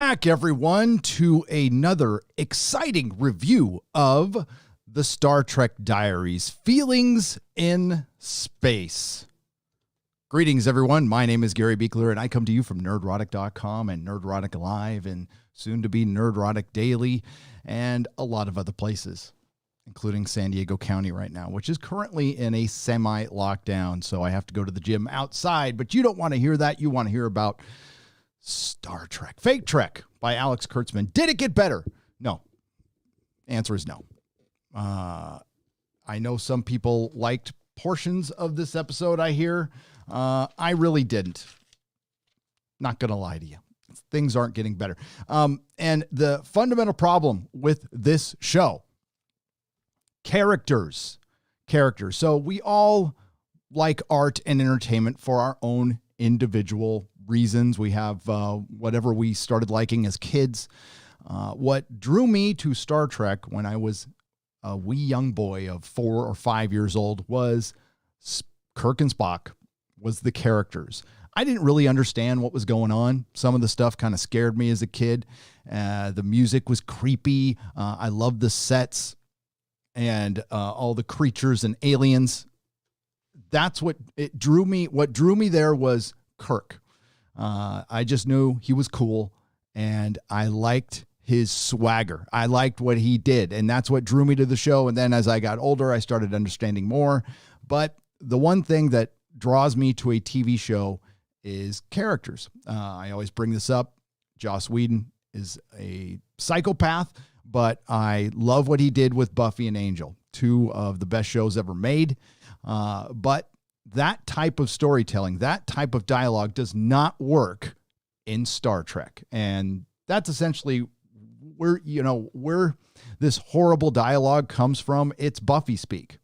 Back, everyone, to another exciting review of the Star Trek Diaries, Feelings in Space. Greetings, everyone. My name is Gary Beekler, and I come to you from Nerdrotic.com and Nerdrotic Live and soon to be Nerdrotic Daily and a lot of other places, including San Diego County right now, which is currently in a semi-lockdown, so I have to go to the gym outside. But you don't want to hear that. You want to hear about Star Trek. Fake Trek by Alex Kurtzman. Did it get better? No. Answer is no. I know some people liked portions of this episode, I hear. I really didn't. Not going to lie to you. Things aren't getting better. And the fundamental problem with this show, characters. So we all like art and entertainment for our own individual reasons. We have whatever we started liking as kids. What drew me to Star Trek when I was a wee young boy of 4 or 5 years old was Kirk and Spock, was the characters. I didn't really understand what was going on. Some of the stuff kind of scared me as a kid. The music was creepy. I loved the sets and all the creatures and aliens. That's what it drew me. What drew me there was Kirk. I just knew he was cool, and I liked his swagger. I liked what he did, and that's what drew me to the show. And then as I got older, I started understanding more. But the one thing that draws me to a TV show is characters. I always bring this up. Joss Whedon is a psychopath, but I love what he did with Buffy and Angel, 2 of the best shows ever made. But that type of storytelling, that type of dialogue does not work in Star Trek. And that's essentially where this horrible dialogue comes from. It's Buffy speak.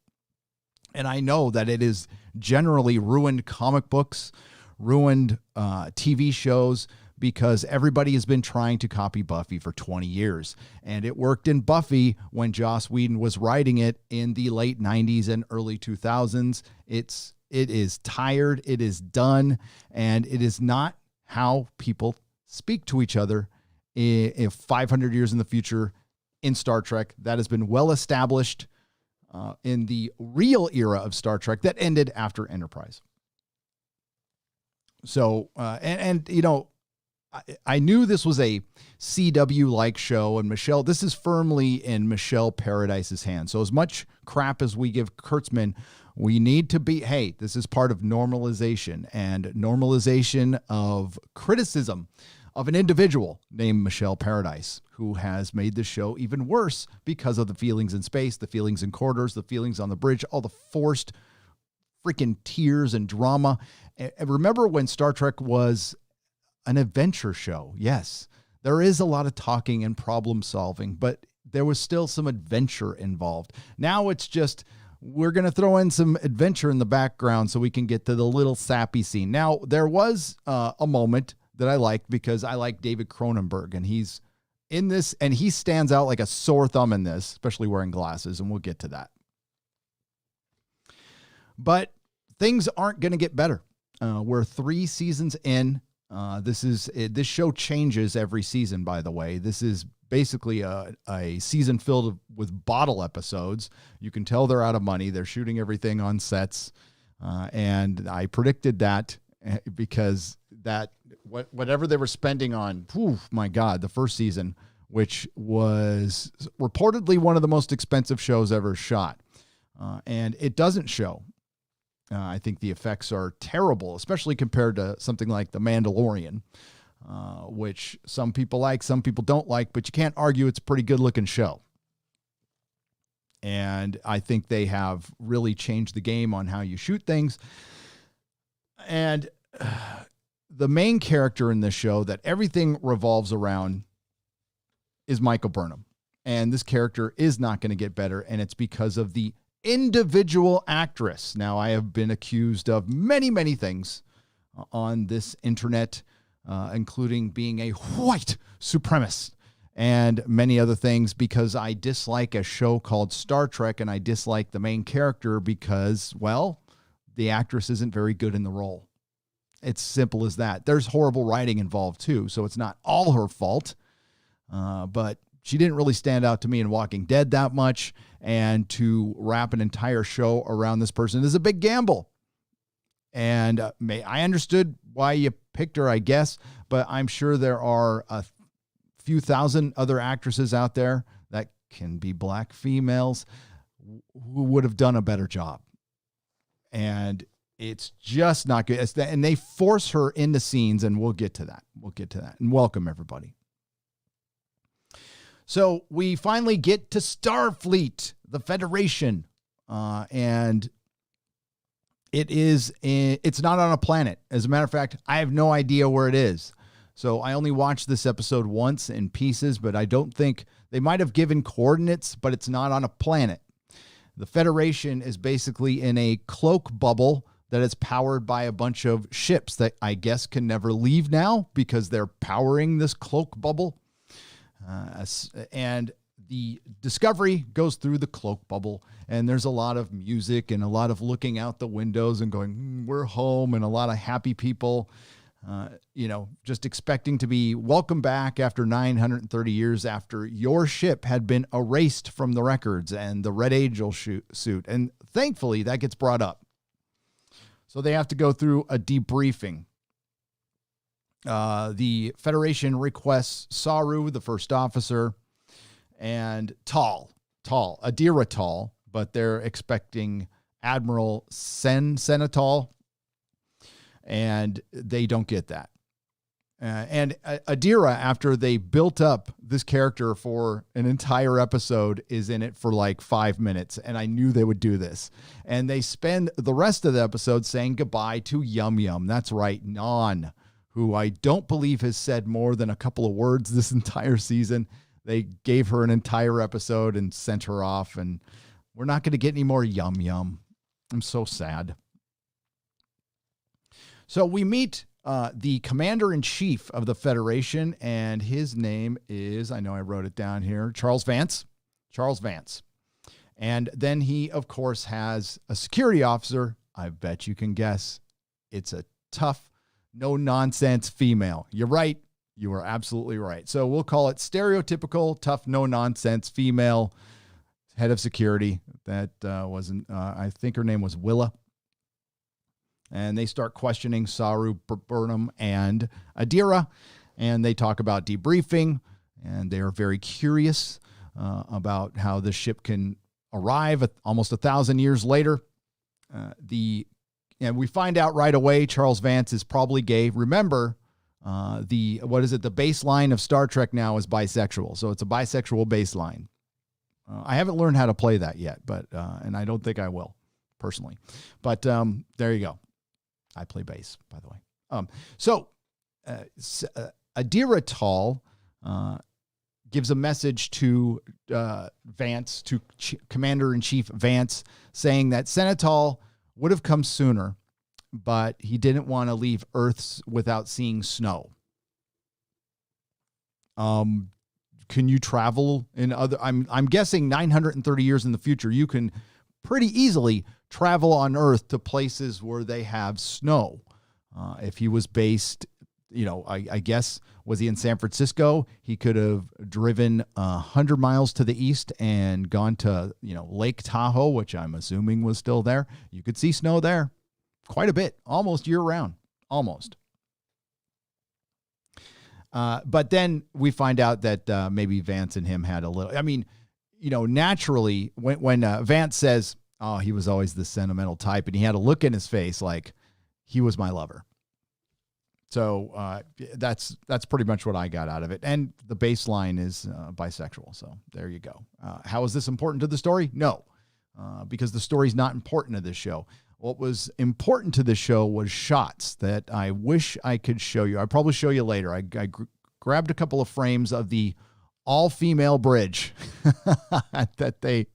And I know that it is generally ruined comic books, ruined TV shows, because everybody has been trying to copy Buffy for 20 years. And it worked in Buffy when Joss Whedon was writing it in the late 90s and early 2000s. It is tired, it is done, and it is not how people speak to each other in 500 years in the future in Star Trek. That has been well established in the real era of Star Trek that ended after Enterprise. So, I knew this was a CW-like show, and this is firmly in Michelle Paradise's hands. So as much crap as we give Kurtzman, we need to be, hey, this is part of normalization and normalization of criticism of an individual named Michelle Paradise, who has made this show even worse because of the feelings in space, the feelings in quarters, the feelings on the bridge, all the forced freaking tears and drama. And remember when Star Trek was an adventure show? Yes, there is a lot of talking and problem solving, but there was still some adventure involved. Now it's just, we're going to throw in some adventure in the background so we can get to the little sappy scene. Now, there was a moment that I liked because I like David Cronenberg, and he's in this, and he stands out like a sore thumb in this, especially wearing glasses, and we'll get to that. But things aren't going to get better. We're 3 seasons in. This show changes every season, by the way. This is basically a season filled with bottle episodes. You can tell they're out of money. They're shooting everything on sets. And I predicted that because whatever they were spending on, my God, the first season, which was reportedly one of the most expensive shows ever shot. And it doesn't show. I think the effects are terrible, especially compared to something like The Mandalorian, which some people like, some people don't like, but you can't argue it's a pretty good looking show. And I think they have really changed the game on how you shoot things. And the main character in this show that everything revolves around is Michael Burnham. And this character is not going to get better, and it's because of the individual actress. Now, I have been accused of many, many things on this internet, including being a white supremacist and many other things, because I dislike a show called Star Trek, and I dislike the main character because, well, the actress isn't very good in the role. It's simple as that. There's horrible writing involved too, so it's not all her fault. But she didn't really stand out to me in Walking Dead that much, and to wrap an entire show around this person is a big gamble. And I understood why you picked her, I guess, but I'm sure there are a few thousand other actresses out there that can be black females who would have done a better job. And it's just not good. And they force her into scenes, and we'll get to that. And welcome, everybody. So we finally get to Starfleet, the Federation, and it's not on a planet. As a matter of fact, I have no idea where it is. So I only watched this episode once in pieces, but I don't think they might have given coordinates, but it's not on a planet. The Federation is basically in a cloak bubble that is powered by a bunch of ships that I guess can never leave now because they're powering this cloak bubble. And the Discovery goes through the cloak bubble, and there's a lot of music and a lot of looking out the windows and going, we're home, and a lot of happy people, just expecting to be welcome back after 930 years after your ship had been erased from the records and the Red Angel suit. And thankfully that gets brought up. So they have to go through a debriefing. The Federation requests Saru, the first officer, and Adira Tal, but they're expecting Admiral Senatol, and they don't get that. And Adira, after they built up this character for an entire episode, is in it for like 5 minutes, and I knew they would do this. And they spend the rest of the episode saying goodbye to Yum Yum. That's right, Non, who I don't believe has said more than a couple of words this entire season. They gave her an entire episode and sent her off, and we're not going to get any more Yum Yum. I'm so sad. So we meet the commander-in-chief of the Federation, and his name is, I know I wrote it down here, Charles Vance. And then he, of course, has a security officer. I bet you can guess. It's a tough, no-nonsense female. You're right. You are absolutely right. So we'll call it stereotypical, tough, no-nonsense female head of security. That wasn't, I think her name was Willa. And they start questioning Saru, Burnham, and Adira. And they talk about debriefing. And they are very curious about how the ship can arrive almost 1,000 years later. And we find out right away Charles Vance is probably gay. Remember, the baseline of Star Trek now is bisexual. So it's a bisexual baseline. I haven't learned how to play that yet, but and I don't think I will personally. But there you go. I play bass, by the way. So Adira Tal gives a message to Vance, to Commander-in-Chief Vance, saying that Senatol would have come sooner, but he didn't want to leave Earth without seeing snow. Can you travel in other? I'm guessing 930 years in the future, you can pretty easily travel on Earth to places where they have snow. If he was based, I guess, was he in San Francisco? He could have driven 100 miles to the east and gone to, Lake Tahoe, which I'm assuming was still there. You could see snow there quite a bit, almost year round, almost. But then we find out that maybe Vance and him had a little, naturally when Vance says, oh, he was always the sentimental type, and he had a look in his face like he was my lover. So that's pretty much what I got out of it. And the baseline is bisexual. So there you go. How is this important to the story? No, because the story's not important to this show. What was important to the show was shots that I wish I could show you. I'll probably show you later. I grabbed a couple of frames of the all-female bridge that they...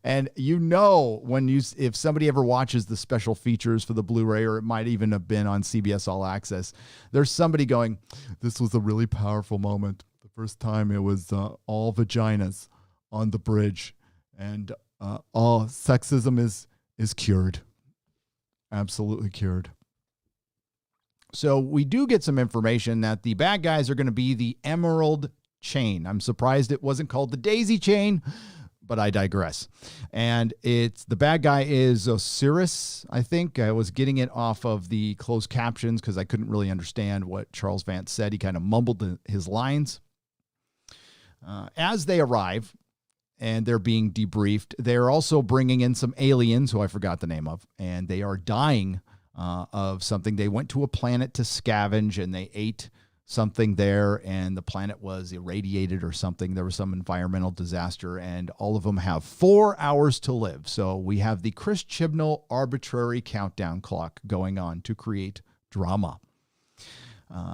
And if somebody ever watches the special features for the Blu-ray, or it might even have been on CBS All Access, there's somebody going, this was a really powerful moment. The first time it was all vaginas on the bridge, and all sexism is cured. Absolutely cured. So we do get some information that the bad guys are going to be the Emerald Chain. I'm surprised it wasn't called the Daisy Chain, but I digress. And it's the bad guy is Osiris, I think. I was getting it off of the closed captions because I couldn't really understand what Charles Vance said. He kind of mumbled his lines. As they arrive and they're being debriefed, they're also bringing in some aliens who I forgot the name of, and they are dying of something. They went to a planet to scavenge and they ate something there, and the planet was irradiated or something. There was some environmental disaster, and all of them have 4 hours to live. So we have the Chris Chibnall arbitrary countdown clock going on to create drama.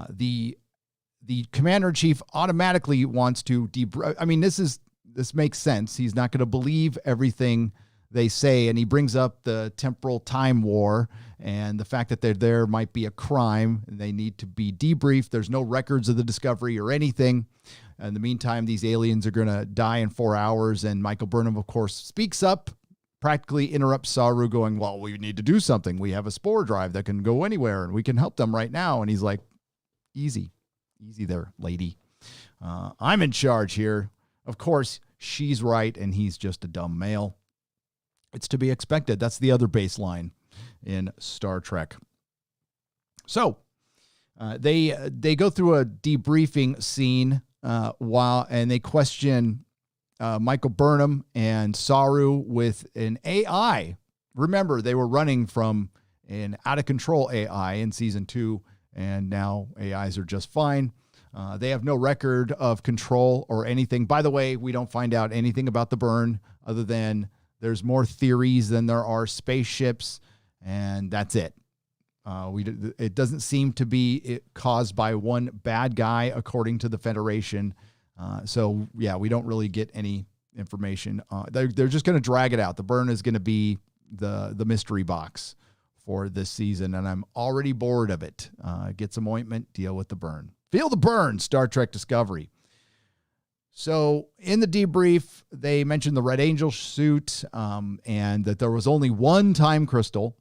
The commander-in-chief automatically wants to I mean, this makes sense. He's not going to believe everything they say, and he brings up the temporal time war and the fact that they're there might be a crime and they need to be debriefed. There's no records of the discovery or anything. In the meantime, these aliens are going to die in 4 hours, and Michael Burnham, of course, speaks up, practically interrupts Saru, going, well, we need to do something. We have a spore drive that can go anywhere, and we can help them right now. And he's like, easy there, lady. I'm in charge here. Of course, she's right, and he's just a dumb male. It's to be expected. That's the other baseline in Star Trek. So they go through a debriefing scene and they question Michael Burnham and Saru with an AI. Remember, they were running from an out-of-control AI in season 2, and now AIs are just fine. They have no record of control or anything. By the way, we don't find out anything about the burn other than there's more theories than there are spaceships, and that's it. It doesn't seem to be caused by one bad guy, according to the Federation. So, yeah, we don't really get any information. They're just going to drag it out. The burn is going to be the mystery box for this season, and I'm already bored of it. Get some ointment, deal with the burn. Feel the burn, Star Trek Discovery. So in the debrief, they mentioned the Red Angel suit and that there was only one time crystal.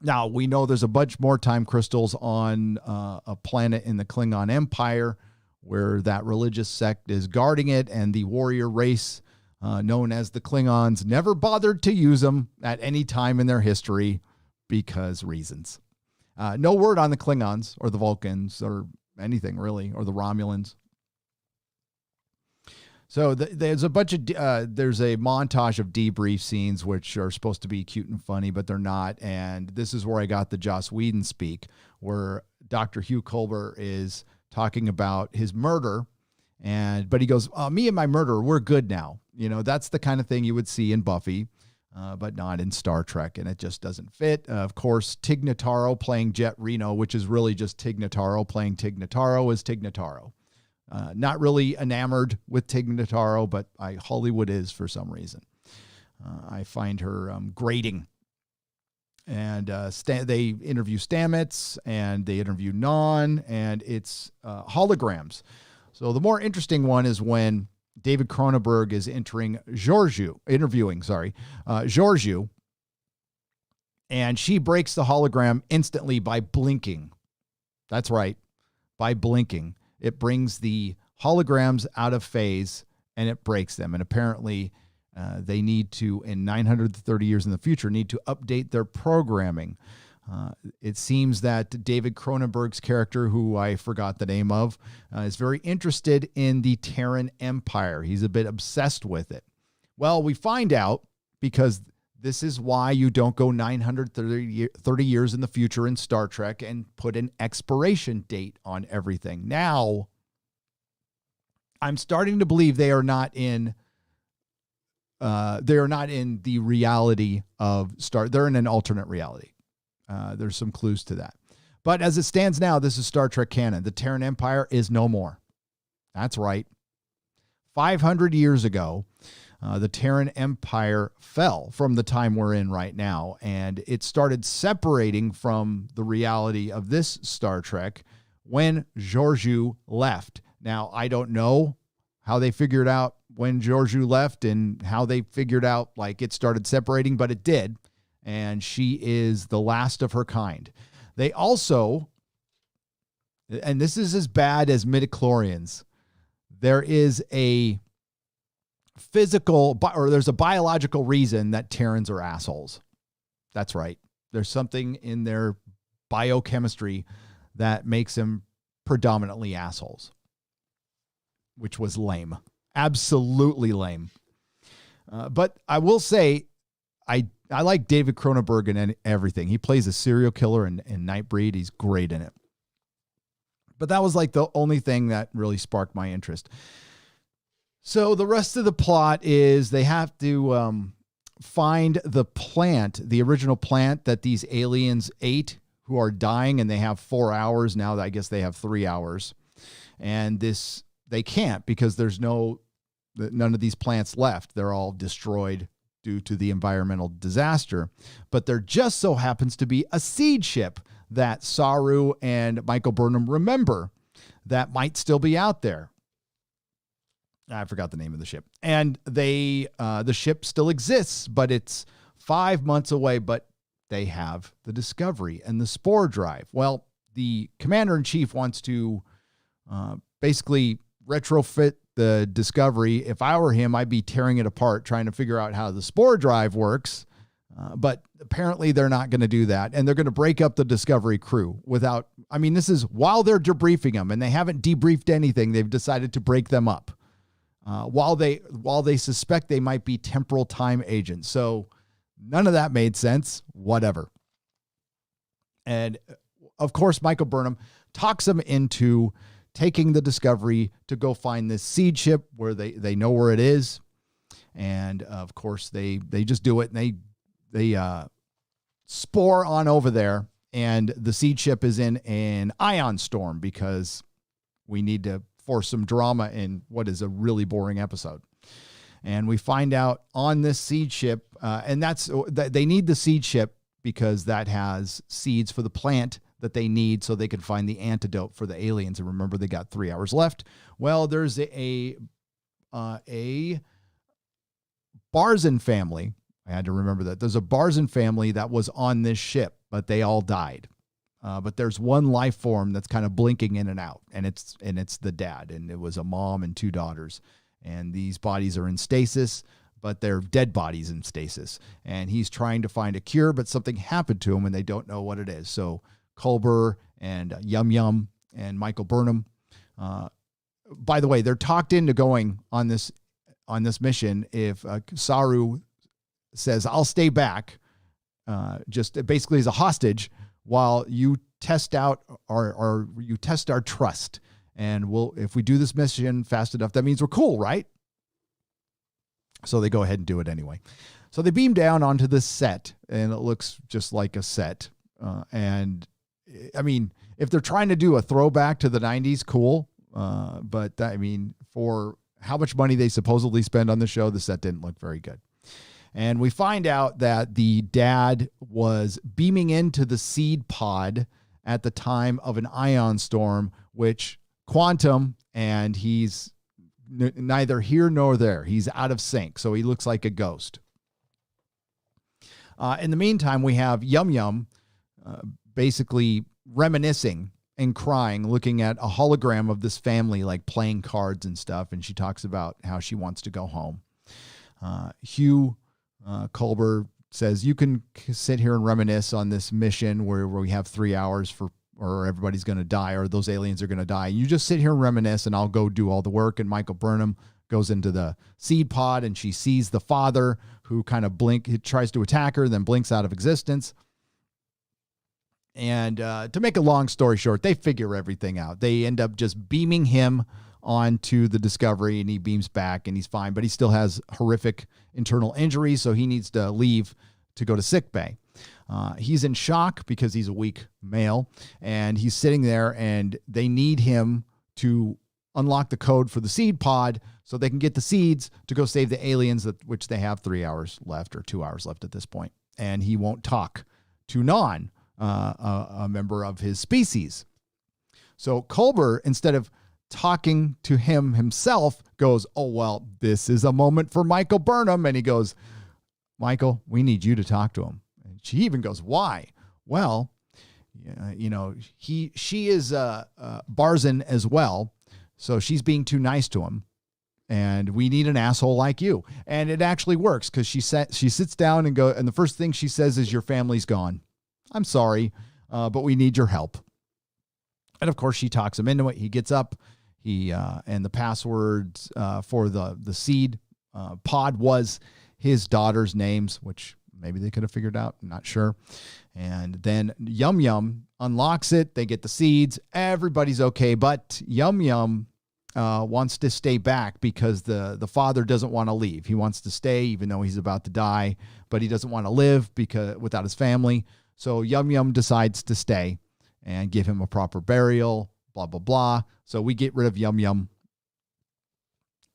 Now, we know there's a bunch more time crystals on a planet in the Klingon Empire where that religious sect is guarding it, and the warrior race known as the Klingons never bothered to use them at any time in their history because reasons. No word on the Klingons or the Vulcans or anything really, or the Romulans. So there's a bunch of there's a montage of debrief scenes which are supposed to be cute and funny, but they're not. And this is where I got the Joss Whedon speak, where Dr. Hugh Culber is talking about his murder, but he goes, "Me and my murder, we're good now." You know, that's the kind of thing you would see in Buffy, but not in Star Trek, and it just doesn't fit. Of course, Tig Notaro playing Jet Reno, which is really just Tig Notaro playing Tig Notaro, is Tig Notaro. Not really enamored with Tig Notaro, but Hollywood is for some reason. I find her grating. And they interview Stamets, and they interview Non, and it's holograms. So the more interesting one is when David Cronenberg is interviewing Georgiou, and she breaks the hologram instantly by blinking. That's right, by blinking. It brings the holograms out of phase, and it breaks them. And apparently they need to, in 930 years in the future, need to update their programming. It seems that David Cronenberg's character, who I forgot the name of, is very interested in the Terran Empire. He's a bit obsessed with it. Well, we find out, because this is why you don't go 930 years in the future in Star Trek and put an expiration date on everything. Now, I'm starting to believe they are not in the reality of Star. They're in an alternate reality. There's some clues to that. But as it stands now, this is Star Trek canon. The Terran Empire is no more. That's right. 500 years ago, the Terran Empire fell from the time we're in right now, and it started separating from the reality of this Star Trek when Georgiou left. Now, I don't know how they figured out when Georgiou left and how they figured out like it started separating, but it did, and she is the last of her kind. They also and this is as bad as midichlorians, there is a there's a biological reason that Terrans are assholes. That's right. There's something in their biochemistry that makes them predominantly assholes, which was lame. Absolutely lame. But I will say, I like David Cronenberg in everything. He plays a serial killer in Nightbreed. He's great in it. But that was like the only thing that really sparked my interest. So the rest of the plot is they have to find the plant, the original plant that these aliens ate who are dying, and they have 4 hours. Now I guess they have 3 hours. And they can't because there's none of these plants left. They're all destroyed due to the environmental disaster. But there just so happens to be a seed ship that Saru and Michael Burnham remember that might still be out there. I forgot the name of the ship. And the ship still exists, but it's 5 months away, but they have the Discovery and the Spore Drive. Well, the commander-in-chief wants to basically retrofit the Discovery. If I were him, I'd be tearing it apart, trying to figure out how the Spore Drive works. But apparently they're not going to do that. And they're going to break up the Discovery crew this is while they're debriefing them, and they haven't debriefed anything. They've decided to break them up while they suspect they might be temporal time agents. So none of that made sense. Whatever. And of course, Michael Burnham talks them into taking the Discovery to go find this seed ship where they know where it is. And of course they just do it, and they spore on over there, and the seed ship is in an ion storm because we need to force some drama in what is a really boring episode. And we find out on this seed ship, and they need the seed ship because that has seeds for the plant that they need so they can find the antidote for the aliens. And remember, they got 3 hours left. Well, there's a Barzan family. I had to remember that. There's a Barzan family that was on this ship, but they all died. But there's one life form that's kind of blinking in and out, and it's the dad, and it was a mom and 2 daughters. And these bodies are in stasis, but they're dead bodies in stasis. And he's trying to find a cure, but something happened to him, and they don't know what it is. So Culber and Yum Yum and Michael Burnham, by the way, they're talked into going on this mission if Saru says, "I'll stay back," just basically as a hostage while you test out our trust. And if we do this mission fast enough, that means we're cool, right? So they go ahead and do it anyway. So they beam down onto this set, and it looks just like a set. And I mean, if they're trying to do a throwback to the 90s, cool. But I mean, for how much money they supposedly spend on the show, the set didn't look very good. And we find out that the dad was beaming into the seed pod at the time of an ion storm, which quantum, and he's neither here nor there. He's out of sync, so he looks like a ghost. In the meantime, we have Yum Yum basically reminiscing and crying, looking at a hologram of this family, like playing cards and stuff, and she talks about how she wants to go home. Hugh Culber says, "You can sit here and reminisce on this mission where we have 3 hours or everybody's going to die, or those aliens are going to die. You just sit here and reminisce, and I'll go do all the work." And Michael Burnham goes into the seed pod, and she sees the father who kind of he tries to attack her, then blinks out of existence. And to make a long story short, they figure everything out. They end up just beaming him onto the Discovery, and he beams back, and he's fine, but he still has horrific internal injuries, so he needs to leave to go to sick bay. He's in shock because he's a weak male, and he's sitting there, and they need him to unlock the code for the seed pod so they can get the seeds to go save the aliens, which they have 3 hours left or 2 hours left at this point. And he won't talk to Non, a member of his species. So Culber, instead of talking to him himself, goes, "Oh, well, this is a moment for Michael Burnham." And he goes, "Michael, we need you to talk to him." And she even goes, "Why?" "Well, she is Barzin as well, so she's being too nice to him. And we need an asshole like you. And it actually works because she sits down and the first thing she says is, your family's gone. I'm sorry, but we need your help. And of course, she talks him into it. He gets up. And the passwords for the seed pod was his daughter's names, which maybe they could have figured out. I'm not sure. And then Yum Yum unlocks it. They get the seeds. Everybody's okay, but Yum Yum wants to stay back because the father doesn't want to leave. He wants to stay even though he's about to die, but he doesn't want to live without his family. So Yum Yum decides to stay and give him a proper burial, blah, blah, blah. So we get rid of Yum Yum.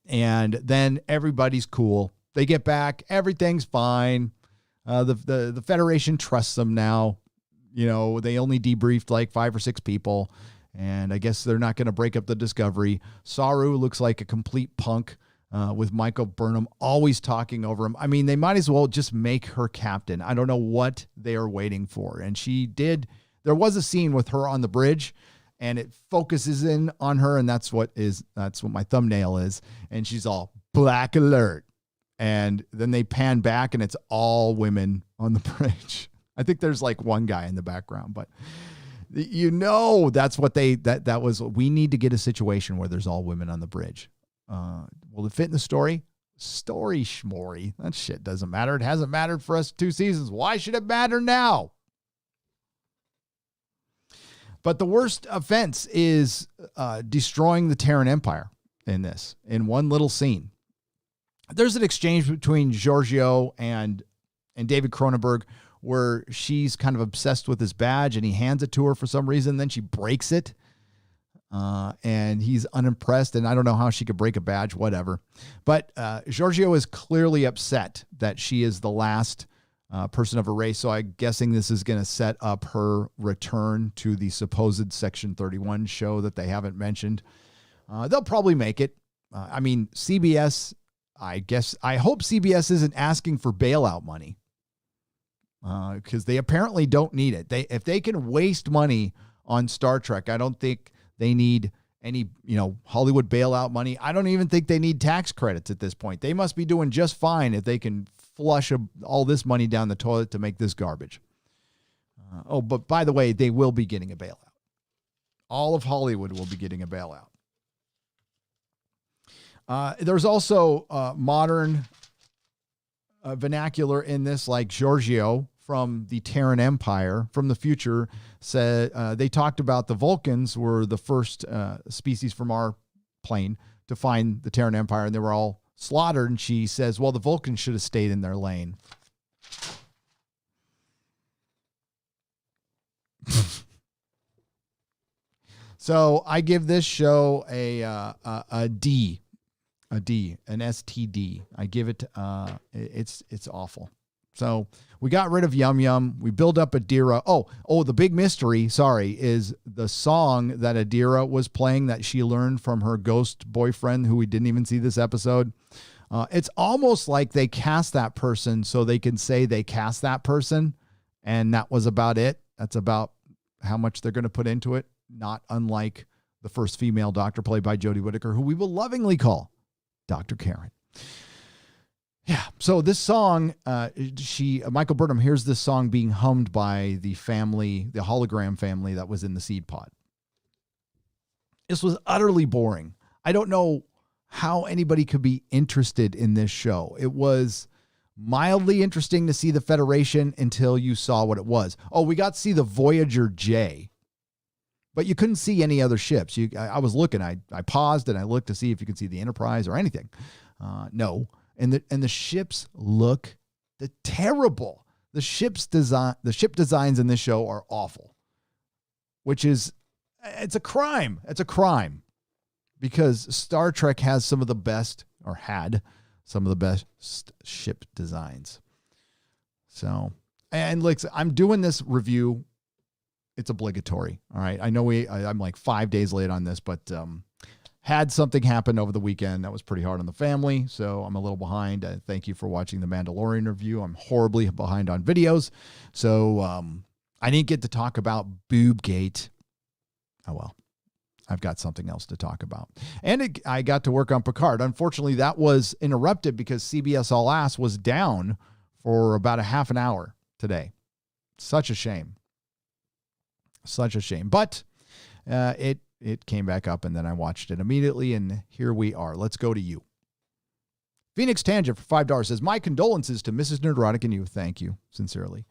And then everybody's cool. They get back. Everything's fine. The Federation trusts them now. They only debriefed like 5 or 6 people. And I guess they're not going to break up the Discovery. Saru looks like a complete punk with Michael Burnham always talking over him. I mean, they might as well just make her captain. I don't know what they are waiting for. And she did. There was a scene with her on the bridge, and it focuses in on her, and that's what my thumbnail is. And she's all black alert. And then they pan back, and it's all women on the bridge. I think there's like one guy in the background, but that's what that was. We need to get a situation where there's all women on the bridge. Will it fit in the story? Story schmory. That shit doesn't matter. It hasn't mattered for us 2 seasons. Why should it matter now? But the worst offense is destroying the Terran Empire in one little scene. There's an exchange between Giorgio and David Cronenberg where she's kind of obsessed with his badge and he hands it to her for some reason. Then she breaks it and he's unimpressed. And I don't know how she could break a badge, whatever. But Giorgio is clearly upset that she is the last person of her race. So I'm guessing this is going to set up her return to the supposed Section 31 show that they haven't mentioned. They'll probably make it. CBS, I hope CBS isn't asking for bailout money because they apparently don't need it. If they can waste money on Star Trek, I don't think they need any, Hollywood bailout money. I don't even think they need tax credits at this point. They must be doing just fine if they can flush all this money down the toilet to make this garbage. But by the way, they will be getting a bailout. All of Hollywood will be getting a bailout. There's also modern vernacular in this, like Giorgio from the Terran Empire from the future said they talked about the Vulcans were the first species from our plane to find the Terran Empire, and they were all slaughtered. And she says, well, the Vulcans should have stayed in their lane. So I give this show a D. A D, an STD. I give it, it's awful. So we got rid of Yum Yum. We build up Adira. Oh, the big mystery, is the song that Adira was playing that she learned from her ghost boyfriend who we didn't even see this episode. It's almost like they cast that person so they can say they cast that person. And that was about it. That's about how much they're going to put into it. Not unlike the first female doctor played by Jodie Whittaker, who we will lovingly call Dr. Karen. Yeah. So this song, Michael Burnham hears this song being hummed by the hologram family that was in the seed pod. This was utterly boring. I don't know how anybody could be interested in this show. It was mildly interesting to see the Federation until you saw what it was. Oh, we got to see the Voyager J, but you couldn't see any other ships. I was looking, I paused and I looked to see if you could see the Enterprise or anything. No. And the ships look terrible. The ship designs in this show are awful, it's a crime. It's a crime because Star Trek has some of the best, or had some of the best ship designs. So, and look, I'm doing this review. It's obligatory. All right. I know I'm like 5 days late on this, but, had something happen over the weekend that was pretty hard on the family, so I'm a little behind. Thank you for watching the Mandalorian review. I'm horribly behind on videos, so I didn't get to talk about Boobgate. Oh, well, I've got something else to talk about. And I got to work on Picard. Unfortunately, that was interrupted because CBS All Ass was down for about a half an hour today. Such a shame. Such a shame. But it came back up, and then I watched it immediately, and here we are. Let's go to you. Phoenix Tangent for $5 says, my condolences to Mrs. Nerdrotic and you. Thank you, sincerely.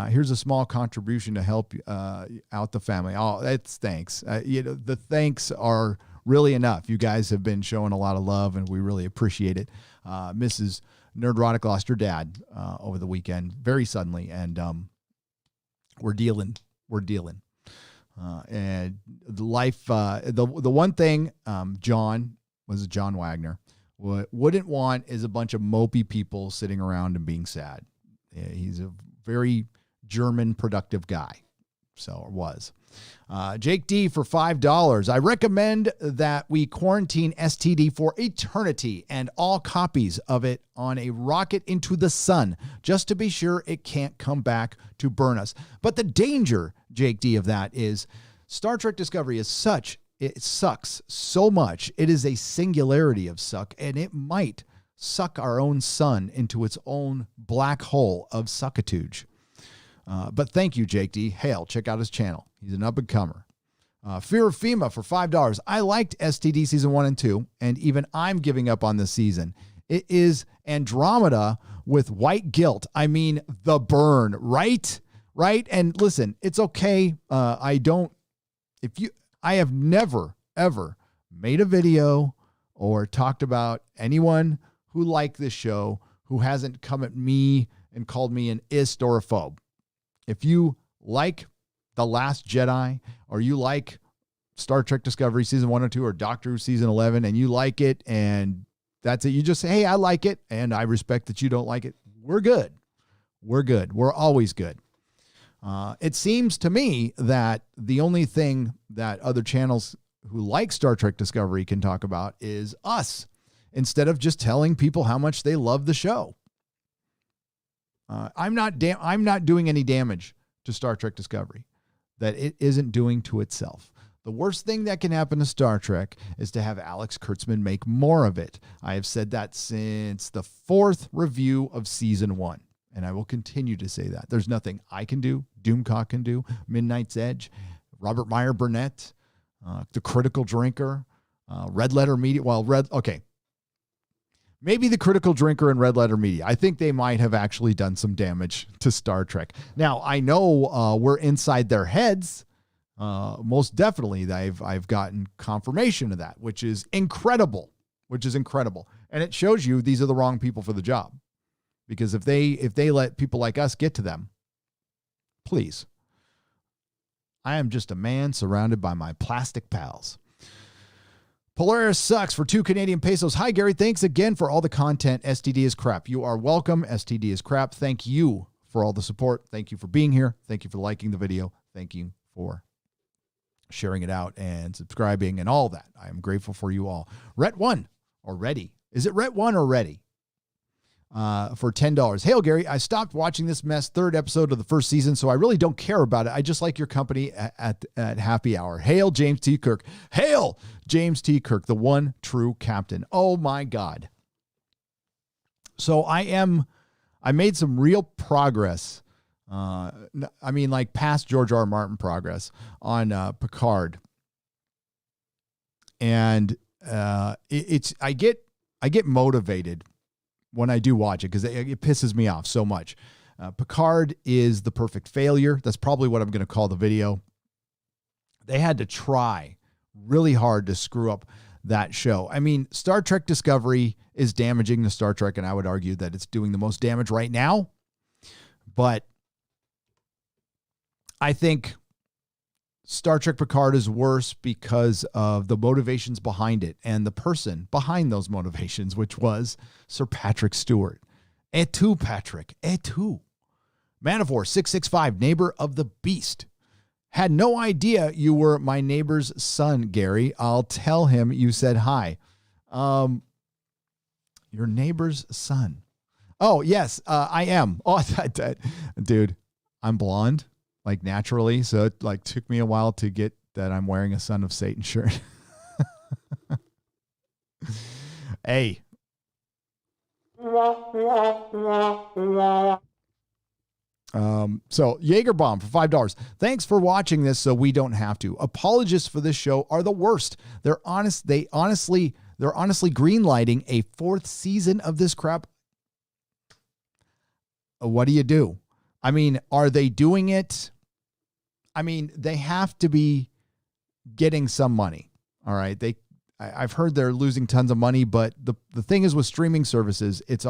Here's a small contribution to help out the family. Oh, that's thanks. The thanks are really enough. You guys have been showing a lot of love, and we really appreciate it. Mrs. Nerdrotic lost her dad over the weekend very suddenly, and we're dealing. And the life, the one thing John Wagner wouldn't want is a bunch of mopey people sitting around and being sad. He's a very German productive guy. So it was. Jake D for $5. I recommend that we quarantine STD for eternity and all copies of it on a rocket into the sun, just to be sure it can't come back to burn us. But the danger, Jake D, of that is Star Trek Discovery is it sucks so much. It is a singularity of suck, and it might suck our own sun into its own black hole of suckitude. But thank you, Jake D. Hail, check out his channel. He's an up-and-comer. Fear of FEMA for $5. I liked STD Season 1 and 2, and even I'm giving up on this season. It is Andromeda with white guilt. I mean, the burn, right? Right? And listen, it's okay. I have never, ever made a video or talked about anyone who liked this show who hasn't come at me and called me an ist or a phobe. If you like The Last Jedi, or you like Star Trek Discovery Season 1 or 2, or Doctor Who Season 11, and you like it, and that's it, you just say, hey, I like it, and I respect that you don't like it, we're good. We're good. We're always good. It seems to me that the only thing that other channels who like Star Trek Discovery can talk about is us, instead of just telling people how much they love the show. I'm not doing any damage to Star Trek Discovery that it isn't doing to itself. The worst thing that can happen to Star Trek is to have Alex Kurtzman make more of it. I have said that since the 4th review of Season 1. And I will continue to say that. There's nothing I can do, Doomcock can do, Midnight's Edge, Robert Meyer Burnett, The Critical Drinker, Red Letter Media. Okay. Maybe The Critical Drinker and Red Letter Media. I think they might have actually done some damage to Star Trek. Now, I know we're inside their heads. Most definitely, I've gotten confirmation of that, which is incredible. And it shows you these are the wrong people for the job. Because if they let people like us get to them, please. I am just a man surrounded by my plastic pals. Polaris sucks for 2 Canadian pesos. Hi, Gary. Thanks again for all the content. STD is crap. You are welcome. STD is crap. Thank you for all the support. Thank you for being here. Thank you for liking the video. Thank you for sharing it out and subscribing and all that. I am grateful for you all. Ret1 already. Is it Ret1 or Ready? For $10. Hail, Gary. I stopped watching this mess 3rd episode of the 1st season, so I really don't care about it. I just like your company at happy hour. Hail, James T. Kirk. Hail, James T. Kirk, the one true captain. Oh my God. So I made some real progress. Like past George R. R. Martin progress on Picard. And I get motivated when I do watch it, because it pisses me off so much. Picard is the perfect failure. That's probably what I'm going to call the video. They had to try really hard to screw up that show. I mean, Star Trek Discovery is damaging to Star Trek, and I would argue that it's doing the most damage right now. But I think Star Trek Picard is worse because of the motivations behind it and the person behind those motivations, which was Sir Patrick Stewart. Et tu, Patrick, et tu. Manafort 665, neighbor of the beast. Had no idea you were my neighbor's son, Gary. I'll tell him you said hi. Your neighbor's son. Oh, yes, I am. Oh, dude, I'm blonde. like naturally. So it like took me a while to get that I'm wearing a Son of Satan shirt. Hey. So Jaeger Bomb for $5. Thanks for watching this so we don't have to. Apologists for this show are the worst. They're honestly greenlighting a 4th season of this crap. What do you do? I mean, are they doing it? I mean, they have to be getting some money. All right. I've heard they're losing tons of money, but the thing is with streaming services, it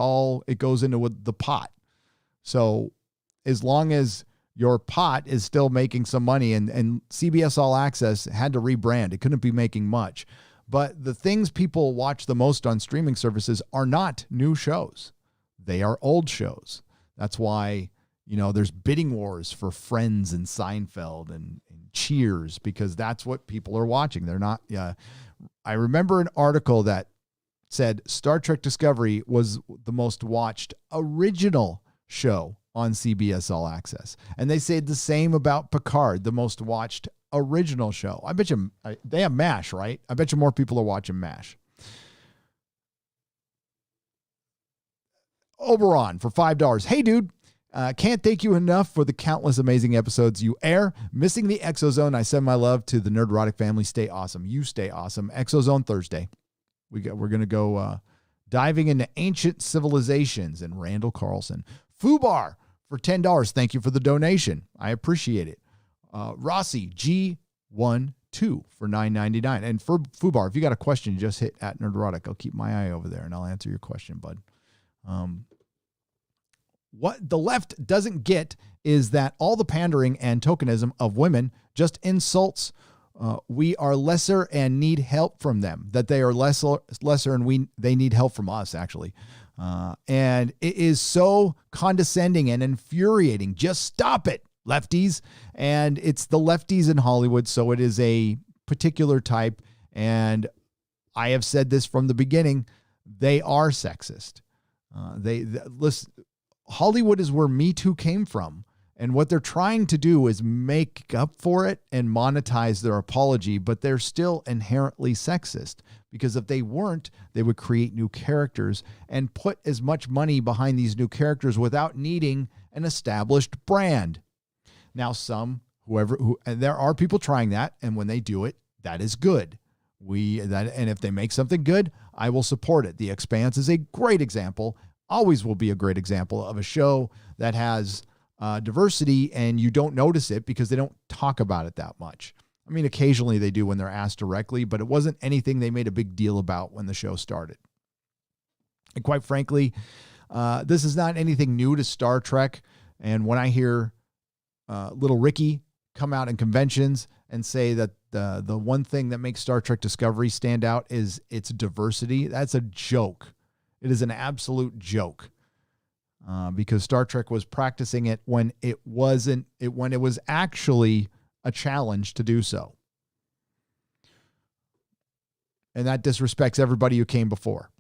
goes into the pot. So as long as your pot is still making some money, and CBS All Access had to rebrand, it couldn't be making much. But the things people watch the most on streaming services are not new shows. They are old shows. That's why, there's bidding wars for Friends and Seinfeld and Cheers, because that's what people are watching. They're not, I remember an article that said Star Trek Discovery was the most watched original show on CBS All Access. And they said the same about Picard, the most watched original show. I bet you they have MASH, right? I bet you more people are watching MASH. Oberon for $5. Hey, dude. Can't thank you enough for the countless amazing episodes you air. Missing the Exozone, I send my love to the Nerdrotic family. Stay awesome. You stay awesome. Exozone Thursday. We're going to go diving into ancient civilizations and Randall Carlson. Fubar for $10. Thank you for the donation. I appreciate it. Rossi G12 for $9.99. And for Fubar, if you got a question, just hit @Nerdrotic. I'll keep my eye over there and I'll answer your question, bud. What the left doesn't get is that all the pandering and tokenism of women just insults. We are lesser and need help from them. That they are lesser and they need help from us, actually. And it is so condescending and infuriating. Just stop it, lefties. And it's the lefties in Hollywood, so it is a particular type. And I have said this from the beginning. They are sexist. Listen. Hollywood is where Me Too came from. And what they're trying to do is make up for it and monetize their apology, but they're still inherently sexist, because if they weren't, they would create new characters and put as much money behind these new characters without needing an established brand. Now, and there are people trying that, and when they do it, that is good. And if they make something good, I will support it. The Expanse is a great example. Always will be a great example of a show that has diversity, and you don't notice it because they don't talk about it that much. I mean, occasionally they do when they're asked directly, but it wasn't anything they made a big deal about when the show started. And quite frankly, this is not anything new to Star Trek. And when I hear little Ricky come out in conventions and say that the one thing that makes Star Trek Discovery stand out is its diversity, that's a joke. It is an absolute joke, because Star Trek was practicing it when it was actually a challenge to do so. And that disrespects everybody who came before.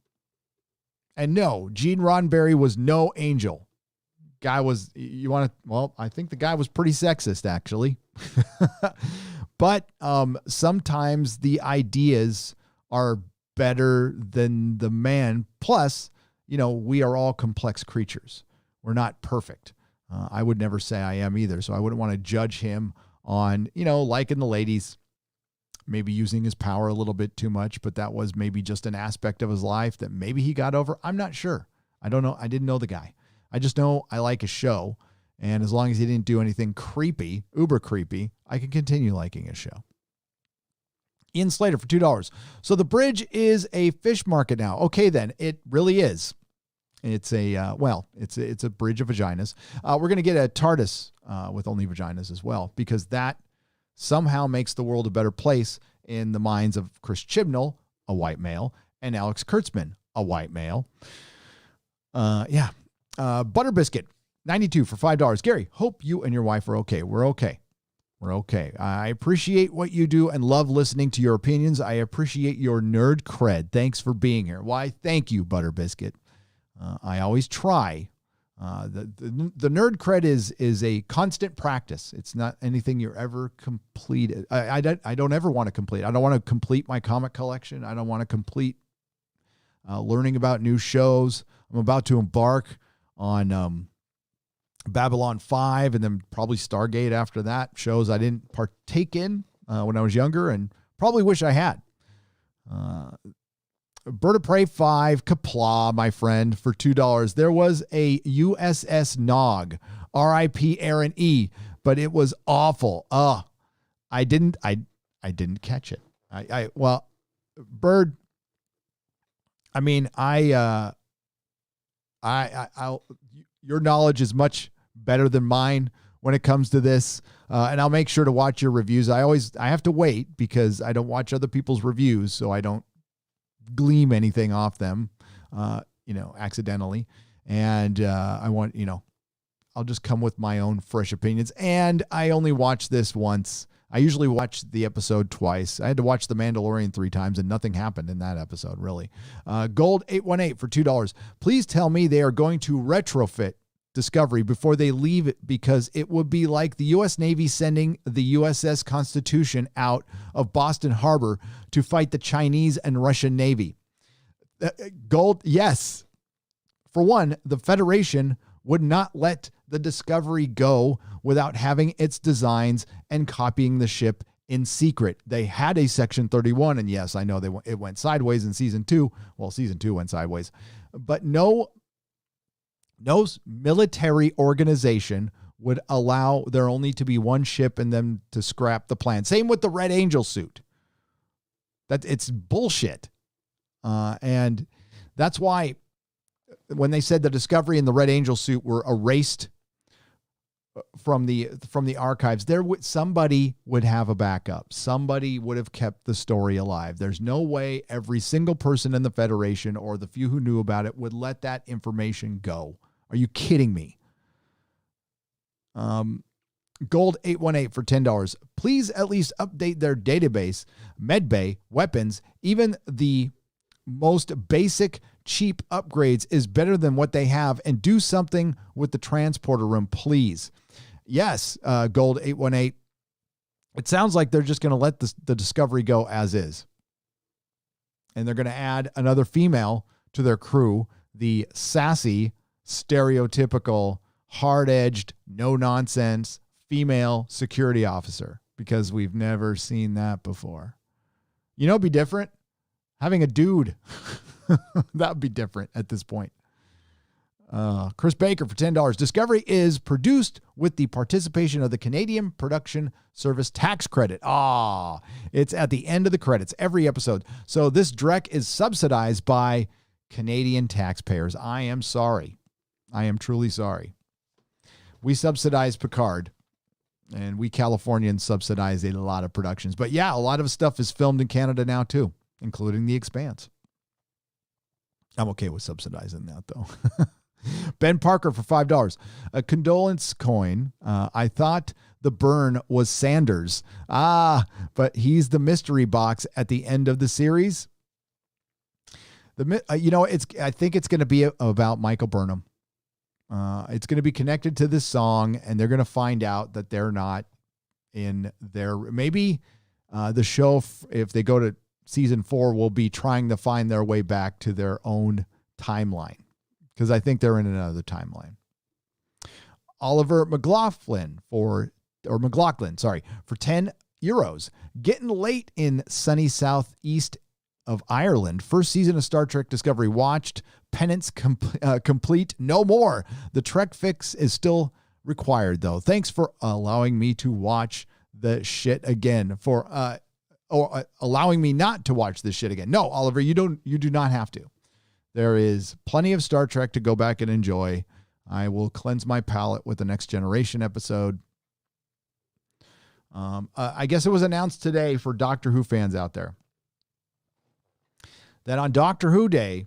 And no, Gene Roddenberry was no angel. I think the guy was pretty sexist, actually. But sometimes the ideas are better than the man. Plus, we are all complex creatures. We're not perfect. I would never say I am either. So I wouldn't want to judge him on, liking the ladies, maybe using his power a little bit too much, but that was maybe just an aspect of his life that maybe he got over. I'm not sure. I don't know. I didn't know the guy. I just know I like his show. And as long as he didn't do anything creepy, uber creepy, I can continue liking his show. Ian Slater for $2. So the bridge is a fish market now. Okay, then it really is. It's it's a bridge of vaginas. We're going to get a TARDIS with only vaginas as well, because that somehow makes the world a better place in the minds of Chris Chibnall, a white male, and Alex Kurtzman, a white male. Butter Biscuit, 92 for $5. Gary, hope you and your wife are okay. We're okay. We're okay. I appreciate what you do and love listening to your opinions. I appreciate your nerd cred. Thanks for being here. Why, thank you, Butter Biscuit. I always try The nerd cred is a constant practice. It's not anything you're ever completed. I don't ever want to complete. I don't want to complete my comic collection. I don't want to complete learning about new shows. I'm about to embark on Babylon 5 and then probably Stargate after that. Shows I didn't partake in when I was younger and probably wish I had. Bird of Prey 5, Kapla, my friend, for $2. There was a USS Nog, R.I.P. Aaron E., but it was awful. I didn't catch it. Well, Bird, I mean, your knowledge is much better than mine when it comes to this. And I'll make sure to watch your reviews. I have to wait because I don't watch other people's reviews, so I don't gleam anything off them, accidentally. And I want, I'll just come with my own fresh opinions. And I only watched this once. I usually watch the episode twice. I had to watch The Mandalorian 3 times and nothing happened in that episode, really. Gold 818 for $2. Please tell me they are going to retrofit Discovery before they leave it, because it would be like the U.S. Navy sending the USS Constitution out of Boston Harbor to fight the Chinese and Russian Navy. Gold, yes. For one, the Federation would not let the Discovery go without having its designs and copying the ship in secret. They had a Section 31, and yes, I know it went sideways in season 2. Well, season 2 went sideways. But no military organization would allow there only to be one ship and them to scrap the plan. Same with the Red Angel suit. It's bullshit. And that's why when they said the Discovery and the Red Angel suit were erased from the archives, somebody would have a backup. Somebody would have kept the story alive. There's no way every single person in the Federation or the few who knew about it would let that information go. Are you kidding me? Gold 818 for $10. Please at least update their database, medbay, weapons, even the most basic cheap upgrades is better than what they have, and do something with the transporter room, please. Yes, Gold 818. It sounds like they're just going to let the Discovery go as is. And they're going to add another female to their crew, the sassy, stereotypical, hard-edged, no-nonsense female security officer, because we've never seen that before. It'd be different? Having a dude. That would be different at this point. Chris Baker for $10. Discovery is produced with the participation of the Canadian Production Service Tax Credit. It's at the end of the credits, every episode. So this Drek is subsidized by Canadian taxpayers. I am sorry. I am truly sorry. We subsidize Picard, and we Californians subsidize a lot of productions. But yeah, a lot of stuff is filmed in Canada now too, including The Expanse. I'm okay with subsidizing that though. Ben Parker for $5. A condolence coin. I thought the burn was Sanders. But he's the mystery box at the end of the series. I think it's going to be about Michael Burnham. It's going to be connected to this song, and they're going to find out that they're not in their. Maybe the show, if they go to season 4, will be trying to find their way back to their own timeline, because I think they're in another timeline. Oliver McLaughlin for 10 euros. Getting late in sunny southeast of Ireland. First season of Star Trek Discovery watched. Penance complete. No more. The Trek fix is still required, though. Thanks for allowing me to watch the shit again. Or allowing me not to watch this shit again. No, Oliver, you do not have to. There is plenty of Star Trek to go back and enjoy. I will cleanse my palate with the Next Generation episode. I guess it was announced today for Doctor Who fans out there that on Doctor Who Day,